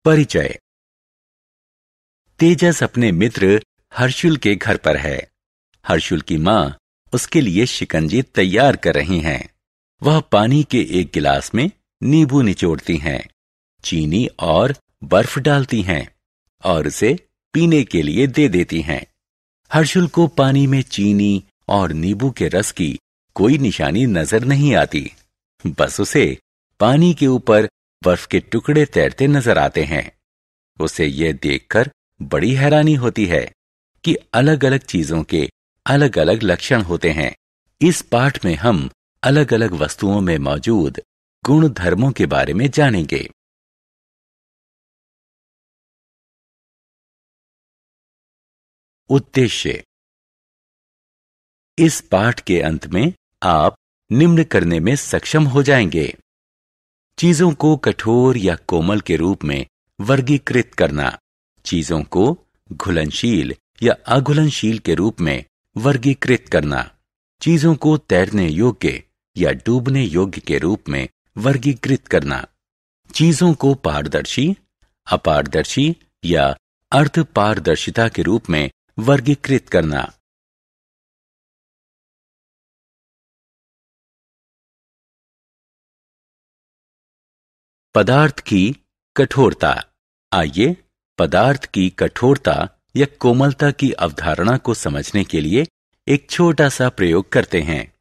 परिचय। तेजस अपने मित्र हर्षुल के घर पर है। हर्षुल की मां उसके लिए शिकंजी तैयार कर रही हैं। वह पानी के एक गिलास में नींबू निचोड़ती हैं, चीनी और बर्फ डालती हैं और उसे पीने के लिए दे देती हैं। हर्षुल को पानी में चीनी और नींबू के रस की कोई निशानी नजर नहीं आती। बस उसे पानी के ऊपर बर्फ के टुकड़े तैरते नजर आते हैं। उसे यह देखकर बड़ी हैरानी होती है कि अलग अलग चीजों के अलग अलग लक्षण होते हैं। इस पाठ में हम अलग अलग वस्तुओं में मौजूद गुण धर्मों के बारे में जानेंगे। उद्देश्य। इस पाठ के अंत में आप निम्न करने में सक्षम हो जाएंगे: चीजों को कठोर या कोमल के रूप में वर्गीकृत करना, चीजों को घुलनशील या अघुलनशील के रूप में वर्गीकृत करना, चीजों को तैरने योग्य या डूबने योग्य के रूप में वर्गीकृत करना, चीजों को पारदर्शी, अपारदर्शी या अर्धपारदर्शिता के रूप में वर्गीकृत करना। पदार्थ की कठोरता। आइए पदार्थ की कठोरता या कोमलता की अवधारणा को समझने के लिए एक छोटा सा प्रयोग करते हैं।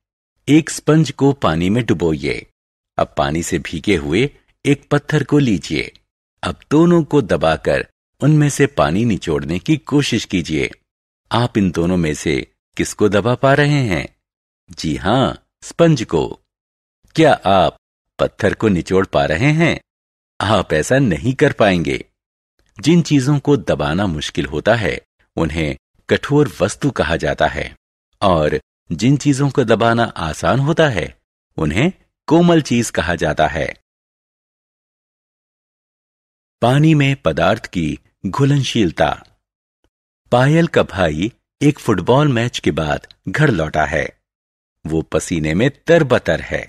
एक स्पंज को पानी में डुबोइए। अब पानी से भीगे हुए एक पत्थर को लीजिए। अब दोनों को दबाकर उनमें से पानी निचोड़ने की कोशिश कीजिए। आप इन दोनों में से किसको दबा पा रहे हैं? जी हां, स्पंज को। क्या आप पत्थर को निचोड़ पा रहे हैं? आप ऐसा नहीं कर पाएंगे। जिन चीजों को दबाना मुश्किल होता है उन्हें कठोर वस्तु कहा जाता है, और जिन चीजों को दबाना आसान होता है उन्हें कोमल चीज कहा जाता है। पानी में पदार्थ की घुलनशीलता। पायल का भाई एक फुटबॉल मैच के बाद घर लौटा है। वो पसीने में तरबतर है।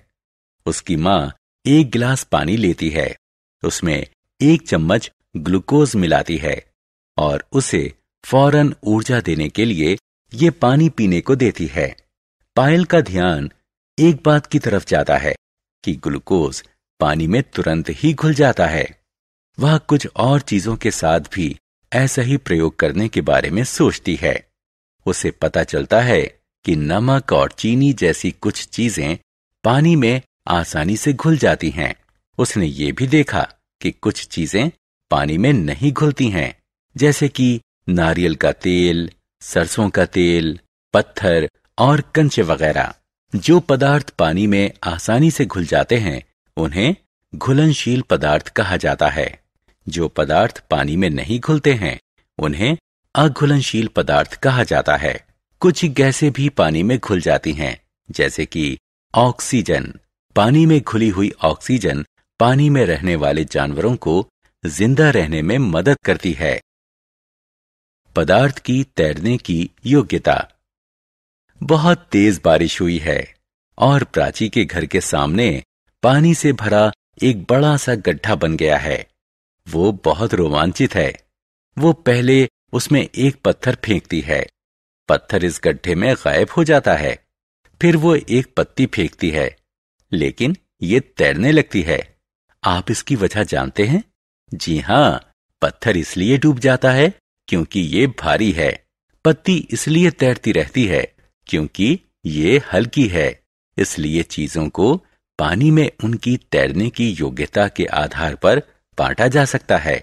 उसकी मां एक गिलास पानी लेती है, उसमें एक चम्मच ग्लूकोज मिलाती है और उसे फौरन ऊर्जा देने के लिए ये पानी पीने को देती है। पायल का ध्यान एक बात की तरफ जाता है कि ग्लूकोज पानी में तुरंत ही घुल जाता है। वह कुछ और चीजों के साथ भी ऐसा ही प्रयोग करने के बारे में सोचती है। उसे पता चलता है कि नमक और चीनी जैसी कुछ चीजें पानी में आसानी से घुल जाती हैं। उसने ये भी देखा कि कुछ चीजें पानी में नहीं घुलती हैं, जैसे कि नारियल का तेल, सरसों का तेल, पत्थर और कंचे वगैरह। जो पदार्थ पानी में आसानी से घुल जाते हैं उन्हें घुलनशील पदार्थ कहा जाता है। जो पदार्थ पानी में नहीं घुलते हैं उन्हें अघुलनशील पदार्थ कहा जाता है। कुछ गैसें भी पानी में घुल जाती हैं, जैसे कि ऑक्सीजन। पानी में घुली हुई ऑक्सीजन पानी में रहने वाले जानवरों को जिंदा रहने में मदद करती है। पदार्थ की तैरने की योग्यता। बहुत तेज बारिश हुई है और प्राची के घर के सामने पानी से भरा एक बड़ा सा गड्ढा बन गया है। वो बहुत रोमांचित है। वो पहले उसमें एक पत्थर फेंकती है। पत्थर इस गड्ढे में गायब हो जाता है। फिर वो एक पत्ती फेंकती है, लेकिन ये तैरने लगती है। आप इसकी वजह जानते हैं? जी हां, पत्थर इसलिए डूब जाता है क्योंकि ये भारी है। पत्ती इसलिए तैरती रहती है क्योंकि ये हल्की है। इसलिए चीजों को पानी में उनकी तैरने की योग्यता के आधार पर बांटा जा सकता है।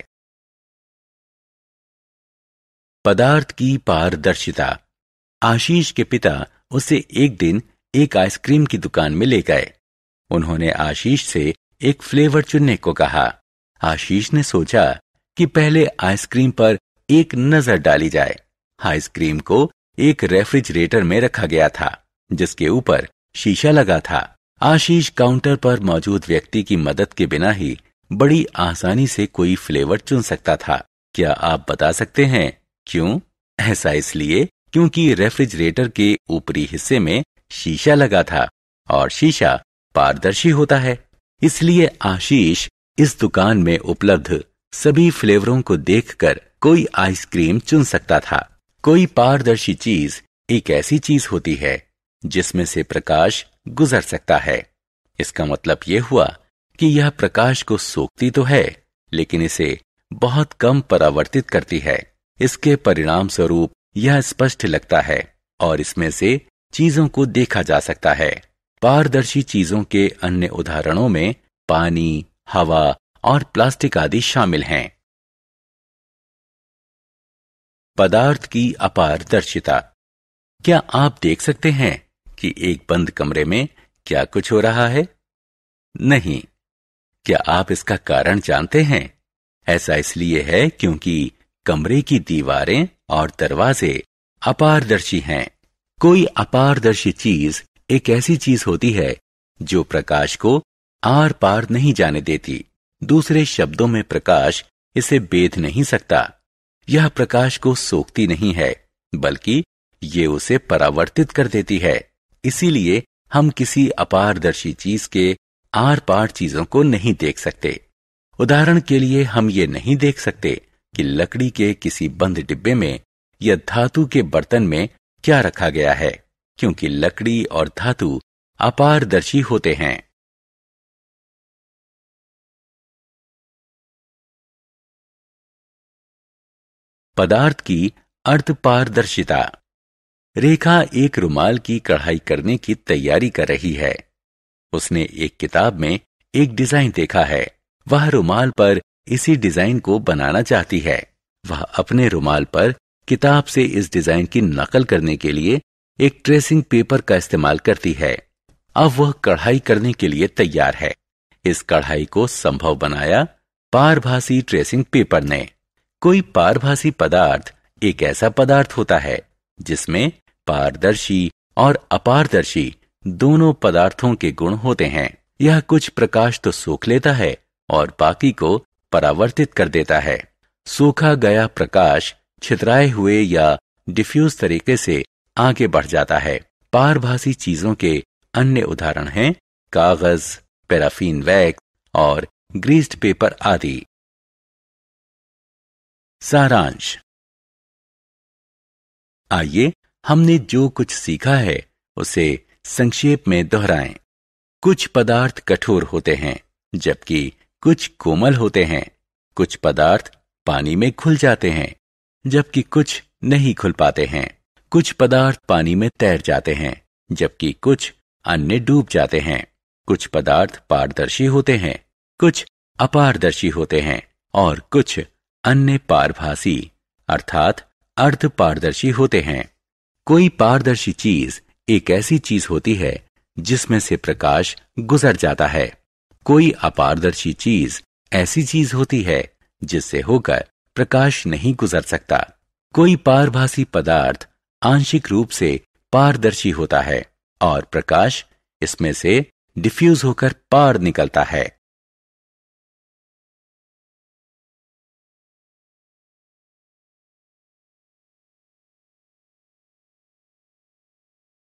पदार्थ की पारदर्शिता। आशीष के पिता उसे एक दिन एक आइसक्रीम की दुकान में ले गए। उन्होंने आशीष से एक फ्लेवर चुनने को कहा। आशीष ने सोचा कि पहले आइसक्रीम पर एक नजर डाली जाए। आइसक्रीम को एक रेफ्रिजरेटर में रखा गया था, जिसके ऊपर शीशा लगा था। आशीष काउंटर पर मौजूद व्यक्ति की मदद के बिना ही बड़ी आसानी से कोई फ्लेवर चुन सकता था। क्या आप बता सकते हैं क्यों? ऐसा इसलिए क्योंकि रेफ्रिजरेटर के ऊपरी हिस्से में शीशा लगा था और शीशा पारदर्शी होता है। इसलिए आशीष इस दुकान में उपलब्ध सभी फ्लेवरों को देखकर कोई आइसक्रीम चुन सकता था। कोई पारदर्शी चीज एक ऐसी चीज होती है जिसमें से प्रकाश गुजर सकता है। इसका मतलब यह हुआ कि यह प्रकाश को सोखती तो है, लेकिन इसे बहुत कम परावर्तित करती है। इसके परिणाम स्वरूप यह स्पष्ट लगता है और इसमें से चीजों को देखा जा सकता है। पारदर्शी चीजों के अन्य उदाहरणों में पानी, हवा और प्लास्टिक आदि शामिल हैं। पदार्थ की अपारदर्शिता। क्या आप देख सकते हैं कि एक बंद कमरे में क्या कुछ हो रहा है? नहीं। क्या आप इसका कारण जानते हैं? ऐसा इसलिए है क्योंकि कमरे की दीवारें और दरवाजे अपारदर्शी हैं। कोई अपारदर्शी चीज एक ऐसी चीज होती है जो प्रकाश को आर पार नहीं जाने देती। दूसरे शब्दों में प्रकाश इसे बेध नहीं सकता। यह प्रकाश को सोखती नहीं है, बल्कि ये उसे परावर्तित कर देती है। इसीलिए हम किसी अपारदर्शी चीज के आर पार चीजों को नहीं देख सकते। उदाहरण के लिए हम ये नहीं देख सकते कि लकड़ी के किसी बंद डिब्बे में या धातु के बर्तन में क्या रखा गया है, क्योंकि लकड़ी और धातु अपारदर्शी होते हैं। पदार्थ की अर्धपारदर्शिता। रेखा एक रुमाल की कढ़ाई करने की तैयारी कर रही है। उसने एक किताब में एक डिजाइन देखा है। वह रुमाल पर इसी डिजाइन को बनाना चाहती है। वह अपने रुमाल पर किताब से इस डिजाइन की नकल करने के लिए एक ट्रेसिंग पेपर का इस्तेमाल करती है। अब वह कढ़ाई करने के लिए तैयार है। इस कढ़ाई को संभव बनाया पारभासी ट्रेसिंग पेपर ने। कोई पारभासी पदार्थ एक ऐसा पदार्थ होता है जिसमें पारदर्शी और अपारदर्शी दोनों पदार्थों के गुण होते हैं। यह कुछ प्रकाश तो सोख लेता है और बाकी को परावर्तित कर देता है। सोखा गया प्रकाश छितराए हुए या डिफ्यूज तरीके से आगे बढ़ जाता है। पारभासी चीजों के अन्य उदाहरण हैं कागज, पैराफिन वैक्स और ग्रीस्ड पेपर आदि। सारांश। आइए हमने जो कुछ सीखा है उसे संक्षेप में दोहराएं। कुछ पदार्थ कठोर होते हैं, जबकि कुछ कोमल होते हैं। कुछ पदार्थ पानी में घुल जाते हैं, जबकि कुछ नहीं घुल पाते हैं। कुछ पदार्थ पानी में तैर जाते हैं, जबकि कुछ अन्य डूब जाते हैं। कुछ पदार्थ पारदर्शी होते हैं, कुछ अपारदर्शी होते हैं और कुछ अन्य पारभासी अर्थात अर्धपारदर्शी होते हैं। कोई पारदर्शी चीज एक ऐसी चीज होती है जिसमें से प्रकाश गुजर जाता है। कोई अपारदर्शी चीज ऐसी चीज होती है जिससे होकर प्रकाश नहीं गुजर सकता। कोई पारभासी पदार्थ आंशिक रूप से पारदर्शी होता है और प्रकाश इसमें से डिफ्यूज होकर पार निकलता है।